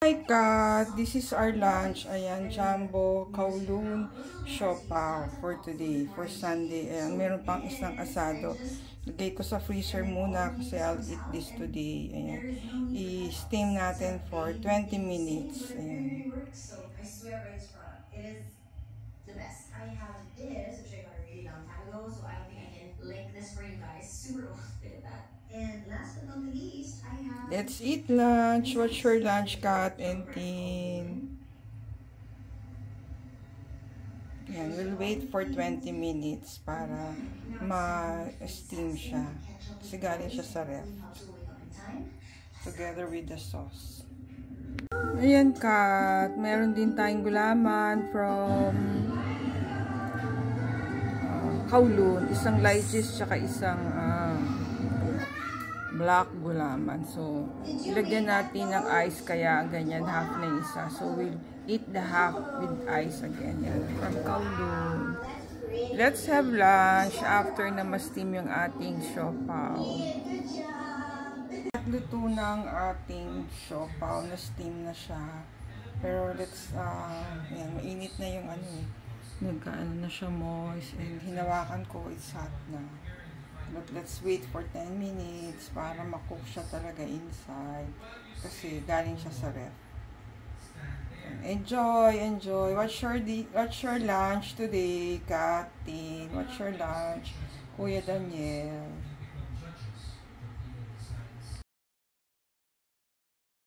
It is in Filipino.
Hi Kat, this is our lunch. Ayan, jumbo, kowloon, siopaw for today, for Sunday. Ayan, meron pang isang asado. Lagay ko sa freezer muna kasi I'll eat this today. Ayan, i-steam natin for 20 minutes. Ayan. I swear by this product. It is the best. I have this, which I got a really long time ago, so I don't think I can link this for you guys. Super old. Look at that. And last but not the least, I have... Let's eat lunch. What's your lunch, Kat and Tin? Yan, we'll wait for 20 minutes para ma-steam siya. Kasi galing siya sa ref. Together with the sauce. Ayan, Kat. Meron din tayong gulaman from kowloon. Isang lychee tsaka isang black gulaman. So, ilagyan natin ng ice kaya ganyan, half na isa. So, we'll eat the half with ice again. Yan, from kowloon. Let's have lunch after na ma-steam yung ating siopaw. Luto ng ating siopaw, na-steam na siya. Pero let's, yan, mainit na yung ano eh. Nagkaano na siya moist. And hinawakan ko, it's hot na. But let's wait for 10 minutes para makook siya talaga inside. Kasi galing siya sa ref. Enjoy, enjoy. What's your lunch today, Katin? What's your lunch, Kuya Daniel?